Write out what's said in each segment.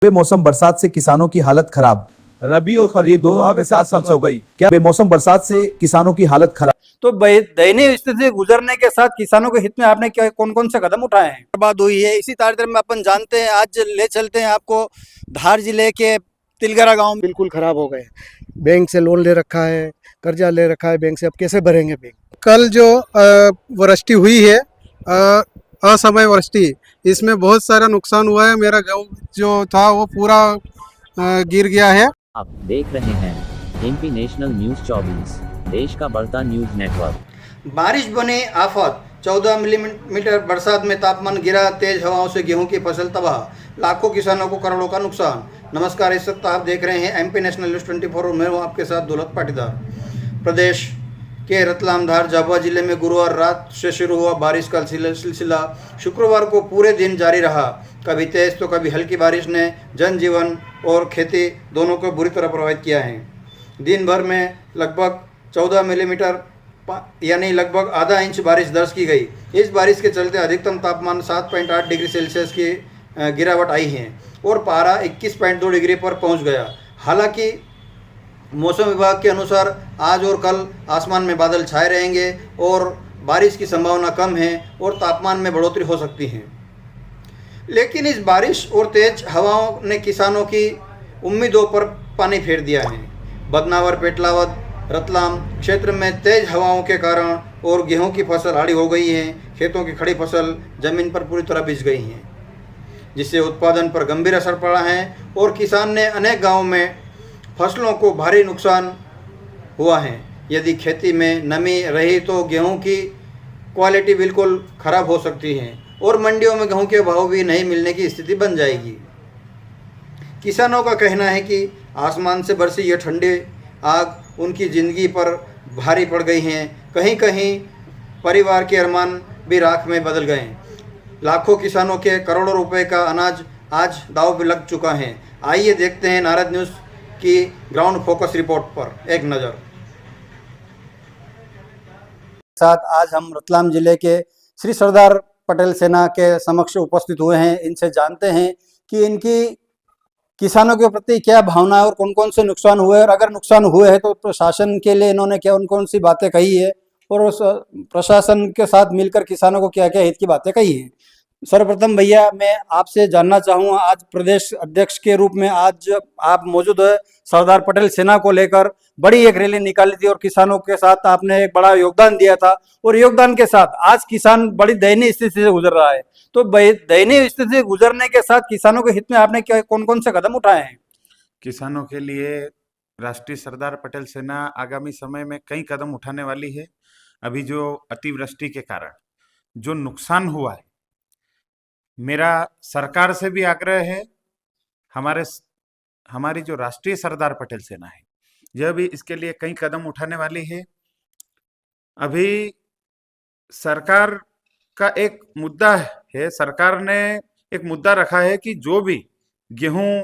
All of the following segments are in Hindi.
बेमौसम बरसात से किसानों की हालत खराब। रबी और खरीफ दोनों के साथ हो गई। क्या बेमौसम बरसात से किसानों की हालत खराब? तो दयनीय स्थिति से गुजरने के साथ किसानों के हित में आपने क्या कौन कौन से कदम उठाए हैं? बर्बाद हुई है। इसी तारतम्य में अपन जानते हैं, आज ले चलते हैं आपको धार जिले के तिलगरा गांव में। बिल्कुल खराब हो गए। बैंक से लोन ले रखा है, कर्जा ले रखा है बैंक से, अब कैसे भरेंगे बैंक? कल जो वृष्टि हुई है, असमय वृष्टि, इसमें बहुत सारा नुकसान हुआ है। मेरा गाँव जो था वो पूरा गिर गया है। आप देख रहे हैं एमपी नेशनल न्यूज 24, देश का बढ़ता न्यूज नेटवर्क। बारिश बने आफत, 14 मिलीमीटर बरसात में तापमान गिरा, तेज हवाओं से गेहूं की फसल तबाह, लाखों किसानों को करोड़ों का नुकसान। नमस्कार, इस वक्त आप देख रहे हैं एमपी नेशनल न्यूज 24 और मैं हूं आपके साथ दौलत पाटीदार। प्रदेश के रतलाम, धार, झाबुआ जिले में गुरुवार रात से शुरू हुआ बारिश का सिलसिला शुक्रवार को पूरे दिन जारी रहा। कभी तेज तो कभी हल्की बारिश ने जनजीवन और खेती दोनों को बुरी तरह प्रभावित किया है। दिन भर में लगभग 14 मिलीमीटर यानी लगभग आधा इंच बारिश दर्ज की गई। इस बारिश के चलते अधिकतम तापमान 7.8 डिग्री सेल्सियस की गिरावट आई है और पारा 21.2 डिग्री पर पहुंच गया। हालांकि मौसम विभाग के अनुसार आज और कल आसमान में बादल छाए रहेंगे और बारिश की संभावना कम है और तापमान में बढ़ोतरी हो सकती है। लेकिन इस बारिश और तेज हवाओं ने किसानों की उम्मीदों पर पानी फेर दिया है। बदनावर, पेटलावद, रतलाम क्षेत्र में तेज हवाओं के कारण और गेहूं की फसल आड़ी हो गई है। खेतों की खड़ी फसल जमीन पर पूरी तरह बिछ गई है, जिससे उत्पादन पर गंभीर असर पड़ा है और किसान ने अनेक गांवों में फसलों को भारी नुकसान हुआ है। यदि खेती में नमी रही तो गेहूं की क्वालिटी बिल्कुल ख़राब हो सकती है और मंडियों में गेहूं के भाव भी नहीं मिलने की स्थिति बन जाएगी। किसानों का कहना है कि आसमान से बरसी यह ठंडी आग उनकी ज़िंदगी पर भारी पड़ गई हैं। कहीं कहीं परिवार के अरमान भी राख में बदल गए। लाखों किसानों के करोड़ों रुपए का अनाज आज दांव पे लग चुका है। आइए देखते हैं नारद न्यूज़ की ग्राउंड फोकस रिपोर्ट पर एक नज़र। साथ आज हम रतलाम जिले के श्री सरदार पटेल सेना के समक्ष उपस्थित हुए हैं। इनसे जानते हैं कि इनकी किसानों के प्रति क्या भावना है और कौन कौन से नुकसान हुए, और अगर नुकसान हुए हैं तो प्रशासन के लिए इन्होंने क्या कौन कौन सी बातें कही है और उस प्रशासन के साथ मिलकर किसानों को क्या क्या हित की बातें कही है। सर्वप्रथम भैया, मैं आपसे जानना चाहूँगा, आज प्रदेश अध्यक्ष के रूप में आज आप मौजूद है। सरदार पटेल सेना को लेकर बड़ी एक रैली निकाली थी और किसानों के साथ आपने एक बड़ा योगदान दिया था और योगदान के साथ आज किसान बड़ी दयनीय स्थिति से गुजर रहा है। तो दयनीय स्थिति से गुजरने के साथ किसानों के हित में आपने क्या कौन कौन से कदम उठाए हैं? किसानों के लिए राष्ट्रीय सरदार पटेल सेना आगामी समय में कई कदम उठाने वाली है। अभी जो अतिवृष्टि के कारण जो नुकसान हुआ है, मेरा सरकार से भी आग्रह है, हमारी जो राष्ट्रीय सरदार पटेल सेना है यह भी इसके लिए कई कदम उठाने वाली है। अभी सरकार का एक मुद्दा है, सरकार ने एक मुद्दा रखा है कि जो भी गेहूं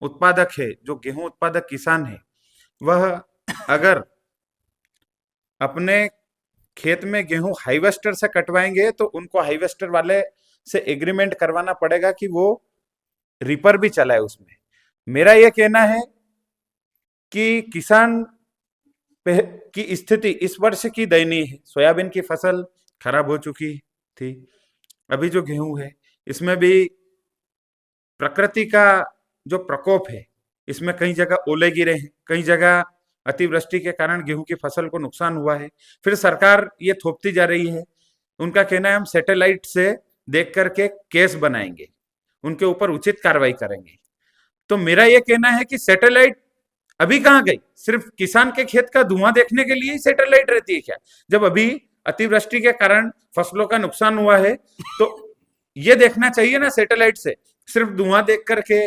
उत्पादक है, जो गेहूं उत्पादक किसान है, वह अगर अपने खेत में गेहूं हार्वेस्टर से कटवाएंगे तो उनको हार्वेस्टर वाले से एग्रीमेंट करवाना पड़ेगा कि वो रीपर भी चलाए उसमें। मेरा यह कहना है कि किसान की स्थिति इस वर्ष की दयनीय है। सोयाबीन की फसल खराब हो चुकी थी, अभी जो गेहूं है इसमें भी प्रकृति का जो प्रकोप है, इसमें कई जगह ओले गिरे हैं, कई जगह अतिवृष्टि के कारण गेहूं की फसल को नुकसान हुआ है। फिर सरकार ये थोपती जा रही है। उनका कहना है हम सैटेलाइट से देख करके केस बनाएंगे, उनके ऊपर उचित कार्रवाई करेंगे। तो मेरा यह कहना है कि सैटेलाइट अभी कहाँ गई? सिर्फ किसान के खेत का धुआं देखने के लिए ही सैटेलाइट रहती है क्या? जब अभी अतिवृष्टि के कारण फसलों का नुकसान हुआ है तो ये देखना चाहिए ना सैटेलाइट से। सिर्फ धुआं देख करके,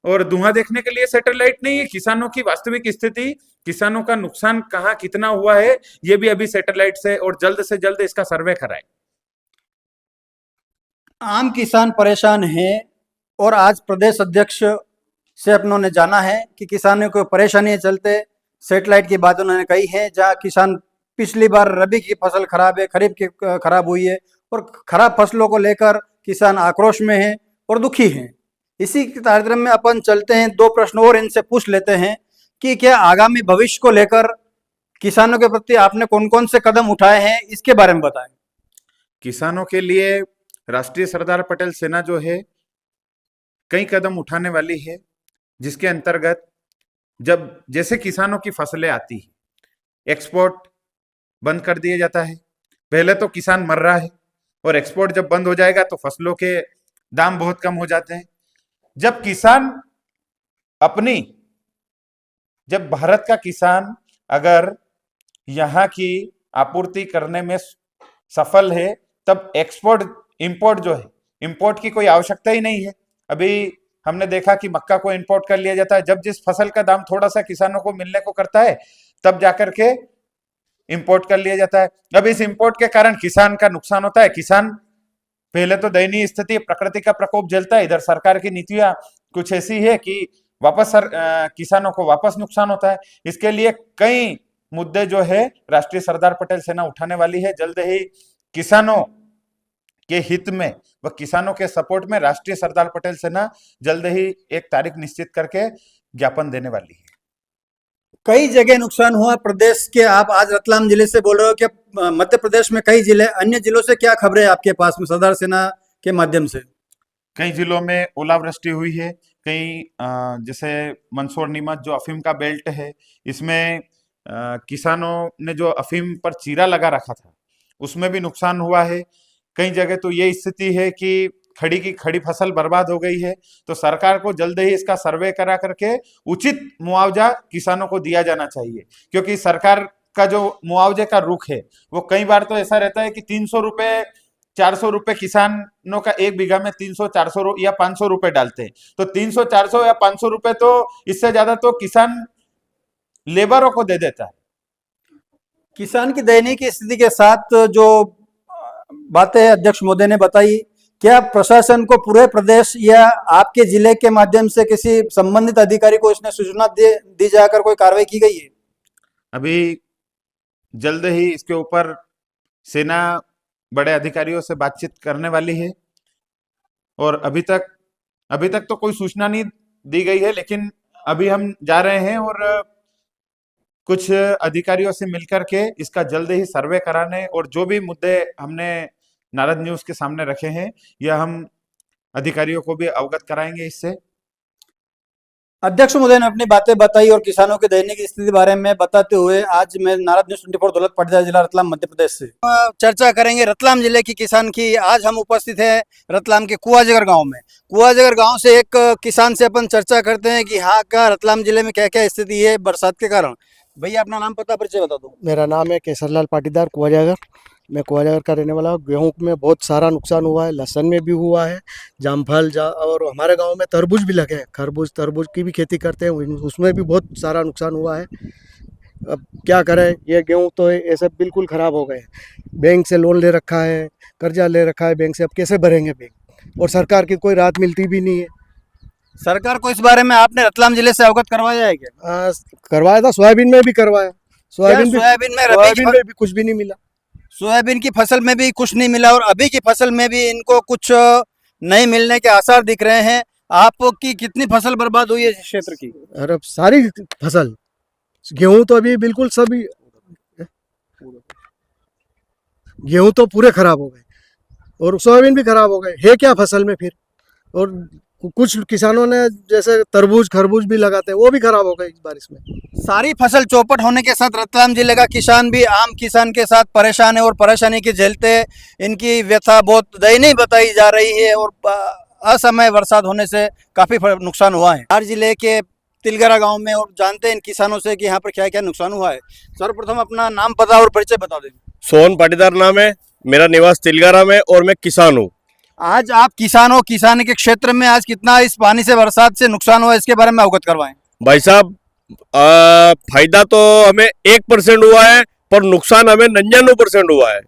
और धुआं देखने के लिए सैटेलाइट नहीं है, किसानों की वास्तविक स्थिति, किसानों का नुकसान कहाँ कितना हुआ है, ये भी अभी सैटेलाइट से और जल्द से जल्द इसका सर्वे कराए। आम किसान परेशान हैं और आज प्रदेश अध्यक्ष से अपनों ने जाना है कि किसानों को परेशानी चलते सेटेलाइट की बात उन्होंने कही है। जहां किसान पिछली बार रबी की फसल खराब है, खरीफ की खराब हुई है और खराब फसलों को लेकर किसान आक्रोश में हैं और दुखी हैं। इसी के कार्यक्रम में अपन चलते हैं, दो प्रश्न और इनसे पूछ लेते हैं कि क्या आगामी भविष्य को लेकर किसानों के प्रति आपने कौन कौन से कदम उठाए हैं, इसके बारे में बताएं। किसानों के लिए राष्ट्रीय सरदार पटेल सेना जो है कई कदम उठाने वाली है, जिसके अंतर्गत जब जैसे किसानों की फसलें आती है एक्सपोर्ट बंद कर दिया जाता है। पहले तो किसान मर रहा है और एक्सपोर्ट जब बंद हो जाएगा तो फसलों के दाम बहुत कम हो जाते हैं। जब किसान जब भारत का किसान अगर यहाँ की आपूर्ति करने में सफल है, तब इंपोर्ट जो है, इंपोर्ट की कोई आवश्यकता ही नहीं है। अभी हमने देखा कि मक्का को इंपोर्ट कर लिया जाता है। जब जिस फसल का दाम थोड़ा सा किसानों को मिलने को करता है, तब जाकर के इंपोर्ट कर लिया जाता है। अब इस इंपोर्ट के कारण किसान का नुकसान होता है। किसान पहले तो दयनीय स्थिति, प्रकृति का प्रकोप झेलता है। इधर सरकार की नीतियां कुछ ऐसी है कि किसानों को वापस नुकसान होता है। इसके लिए कई मुद्दे जो है राष्ट्रीय सरदार पटेल सेना उठाने वाली है। जल्द ही किसानों के हित में व किसानों के सपोर्ट में राष्ट्रीय सरदार पटेल सेना जल्द ही एक तारीख निश्चित करके ज्ञापन देने वाली है। कई जगह नुकसान हुआ प्रदेश के, आप आज रतलाम जिले से बोल रहे हो कि मध्य प्रदेश में कई जिले, अन्य जिलों से क्या खबरें आपके पास में सरदार सेना के माध्यम से? कई जिलों में ओलावृष्टि हुई है। कई जैसे मंदसौर नीमच जो अफीम का बेल्ट है, इसमें किसानों ने जो अफीम पर चीरा लगा रखा था उसमें भी नुकसान हुआ है। कई जगह तो ये स्थिति है कि खड़ी की खड़ी फसल बर्बाद हो गई है। तो सरकार को जल्द ही इसका सर्वे करा करके उचित मुआवजा किसानों को दिया जाना चाहिए, क्योंकि सरकार का जो मुआवजे का रुख है वो कई बार तो ऐसा रहता है कि 300 रुपए 400 रुपए किसानों का एक बीघा में 300 400 या 500 रुपए डालते हैं। तो 300 400 या 500 रुपए तो इससे ज्यादा तो किसान लेबरों को दे देता है। किसान की दयनीय स्थिति के साथ जो बातें अध्यक्ष महोदय ने बताई, क्या प्रशासन को पूरे प्रदेश या आपके जिले के माध्यम से किसी संबंधित अधिकारी को इसने सूचना दी जाकर कोई कार्रवाई की गई है? अभी जल्द ही इसके ऊपर सेना बड़े अधिकारियों से बातचीत करने वाली है और अभी तक तो कोई सूचना नहीं दी गई है, लेकिन अभी हम जा रहे हैं और कुछ अधिकारियों से मिलकर के इसका जल्द ही सर्वे कराने और जो भी मुद्दे हमने नारद न्यूज के सामने रखे हैं यह हम अधिकारियों को भी अवगत कराएंगे इससे। अध्यक्ष महोदय ने अपनी बातें बताई और किसानों के दयनीय स्थिति बारे में बताते हुए आज मैं नारद न्यूज 24 दौलत पाटीदार, जिला रतलाम, मध्य प्रदेश से चर्चा करेंगे रतलाम जिले की किसान की। आज हम उपस्थित हैं रतलाम के कुआजगर गांव में। कुआजगर गांव से एक किसान से अपन चर्चा करते हैं कि यहाँ का रतलाम जिले में क्या क्या स्थिति है बरसात के कारण। भैया अपना नाम पता परिचय बता दो। मेरा नाम है केसरलाल पाटीदार, कुआजगर। मैं कुआजगर का रहने वाला हूँ। गेहूँ में बहुत सारा नुकसान हुआ है, लहसुन में भी हुआ है, जामफल और हमारे गांव में तरबूज भी लगे हैं। तरबूज की भी खेती करते हैं, उसमें भी बहुत सारा नुकसान हुआ है। अब क्या करें, ये गेहूँ तो ऐसे बिल्कुल ख़राब हो गए। बैंक से लोन ले रखा है, कर्जा ले रखा है बैंक से, अब कैसे भरेंगे बैंक? और सरकार की कोई राहत मिलती भी नहीं है। सरकार को इस बारे में आपने रतलाम जिले से अवगत करवाया है क्या? करवाया था, सोयाबीन में भी करवाया। सोयाबीन में भी कुछ भी नहीं मिला। सोयाबीन की फसल में भी कुछ नहीं मिला और अभी की फसल में भी इनको कुछ नहीं मिलने के आसार दिख रहे हैं। आपकी कितनी फसल बर्बाद हुई है इस क्षेत्र की? अरे सारी फसल, गेहूं तो अभी बिल्कुल सभी, गेहूं तो पूरे खराब हो गए और सोयाबीन भी खराब हो गए। है क्या फसल में फिर? और कुछ किसानों ने जैसे तरबूज खरबूज भी लगाते हैं, वो भी खराब हो गए इस बारिश में। सारी फसल चौपट होने के साथ रतलाम जिले का किसान भी आम किसान के साथ परेशान है और परेशानी के झेलते इनकी व्यथा बहुत दयनीय बताई जा रही है और असमय बरसात होने से काफी नुकसान हुआ है। हर जिले के तिलगरा गांव में और जानते हैं इन किसानों से कि यहाँ पर क्या क्या नुकसान हुआ है। सर्वप्रथम अपना नाम पता और परिचय बता दें। सोहन पाटीदार नाम है, मेरा निवास तिलगरा में और मैं किसान हूँ। आज आप किसान हो, किसान के क्षेत्र में आज कितना इस पानी से बरसात से नुकसान हुआ इसके बारे में अवगत करवाएं। भाई साहब, फायदा तो हमें 1% हुआ है पर नुकसान हमें 99% हुआ है।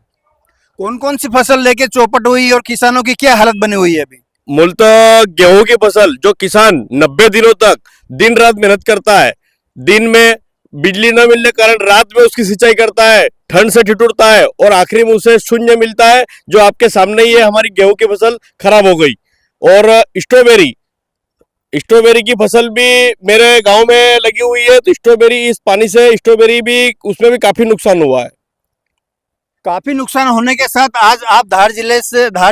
कौन कौन सी फसल लेके चौपट हुई और किसानों की क्या हालत बनी हुई है अभी? मूलतः गेहूं की फसल, जो किसान 90 दिनों तक दिन रात मेहनत करता है, दिन में बिजली न मिलने के कारण रात में उसकी सिंचाई करता है, ठंड से ठिठुरता है और आखिरी में उसे शून्य मिलता है। जो आपके सामने ही है, हमारी गेहूं की फसल खराब हो गई। और स्ट्रॉबेरी स्ट्रॉबेरी की फसल भी मेरे गांव में लगी हुई है, तो स्ट्रॉबेरी इस पानी से स्ट्रॉबेरी भी उसमें भी काफी नुकसान हुआ है। काफी नुकसान होने के साथ आज आप धार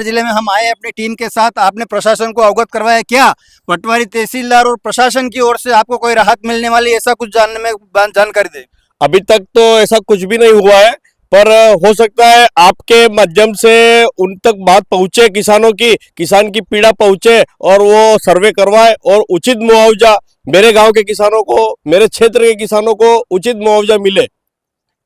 जिले में हम आए अपनी टीम के साथ। आपने प्रशासन को अवगत करवाया क्या? पटवारी तहसीलदार और प्रशासन की ओर से आपको कोई राहत मिलने वाली, ऐसा कुछ जानने में जानकारी दे। अभी तक तो ऐसा कुछ भी नहीं हुआ है, पर हो सकता है आपके माध्यम से उन तक बात पहुंचे, किसान की पीड़ा पहुंचे और वो सर्वे करवाए और उचित मुआवजा मेरे गांव के किसानों को, मेरे क्षेत्र के किसानों को उचित मुआवजा मिले।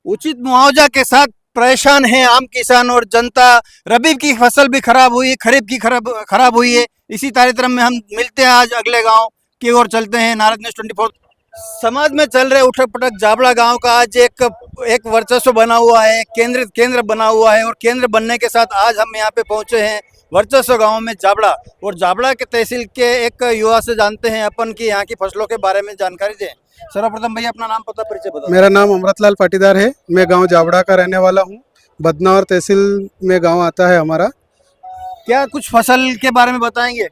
उचित मुआवजा के साथ परेशान है आम किसान और जनता। रबी की फसल भी खराब हुई है, खरीफ की खराब हुई है। इसी कार्यक्रम में हम मिलते हैं आज अगले गांव की ओर चलते हैं। नारद न्यूज़ 24 समाज में चल रहे उठक पटक जाबड़ा गांव का आज एक वर्चस्व बना हुआ है, केंद्र बना हुआ है और केंद्र बनने के साथ आज हम यहाँ पे पहुंचे हैं वर्चस्व गांव में जाबड़ा। और जाबड़ा के तहसील के एक युवा से जानते हैं अपन की यहाँ की फसलों के बारे में जानकारी दें। सर्वप्रथम भैया अपना नाम पता परिचय बताओ। मेरा नाम अमृतलाल पाटीदार है, मैं गांव जावड़ा का रहने वाला हूं। बदनौर तहसील में गांव आता है हमारा। क्या कुछ फसल के बारे में बताएंगे?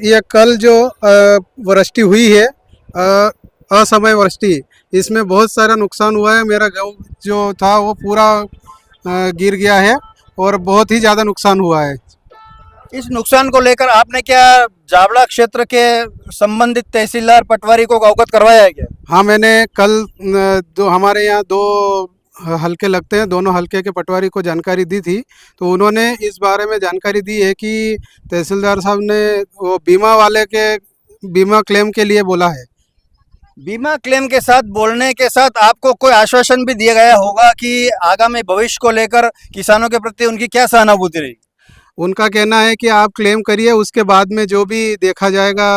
ये कल जो वृष्टि हुई है, असमय वृष्टि, इसमें बहुत सारा नुकसान हुआ है। मेरा गांव जो था वो पूरा गिर गया है और बहुत ही ज़्यादा नुकसान हुआ है। इस नुकसान को लेकर आपने क्या जाबड़ा क्षेत्र के संबंधित तहसीलदार पटवारी को अवगत करवाया है क्या? हाँ, मैंने कल हमारे यहाँ 2 हलके लगते हैं, दोनों हलके के पटवारी को जानकारी दी थी, तो उन्होंने इस बारे में जानकारी दी है कि तहसीलदार साहब ने वो बीमा क्लेम के लिए बोला है। बीमा क्लेम के साथ बोलने के साथ आपको कोई आश्वासन भी दिया गया होगा कि आगामी भविष्य को लेकर किसानों के प्रति उनकी क्या सहानुभूति रही? उनका कहना है कि आप क्लेम करिए, उसके बाद में जो भी देखा जाएगा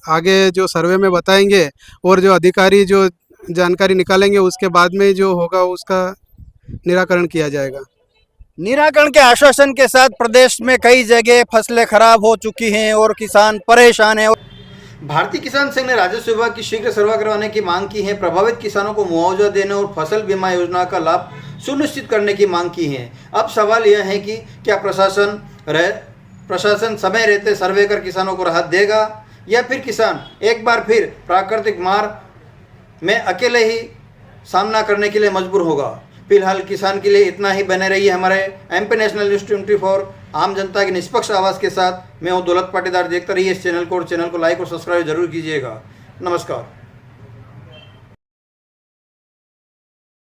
आगे जो सर्वे में बताएंगे और जो अधिकारी जो जानकारी निकालेंगे उसके बाद में जो होगा उसका निराकरण किया जाएगा। निराकरण के आश्वासन के साथ प्रदेश में कई जगह फसलें खराब हो चुकी हैं और किसान परेशान हैं। भारतीय किसान संघ ने राजस्व विभाग की शीघ्र सर्वे करवाने की मांग की है। प्रभावित किसानों को मुआवजा देने और फसल बीमा योजना का लाभ सुनिश्चित करने की मांग की है। अब सवाल यह है कि क्या प्रशासन समय रहते सर्वे कर किसानों को राहत देगा या फिर किसान एक बार फिर प्राकृतिक मार में अकेले ही सामना करने के लिए मजबूर होगा। फिलहाल किसान के लिए इतना ही। बने रहिए हमारे एमपी नेशनल न्यूज़ 24 आम जनता की निष्पक्ष आवाज़ के साथ। मैं हूं दौलत पाटीदार। देखते रहिए इस चैनल को और चैनल को लाइक और सब्सक्राइब जरूर कीजिएगा। नमस्कार।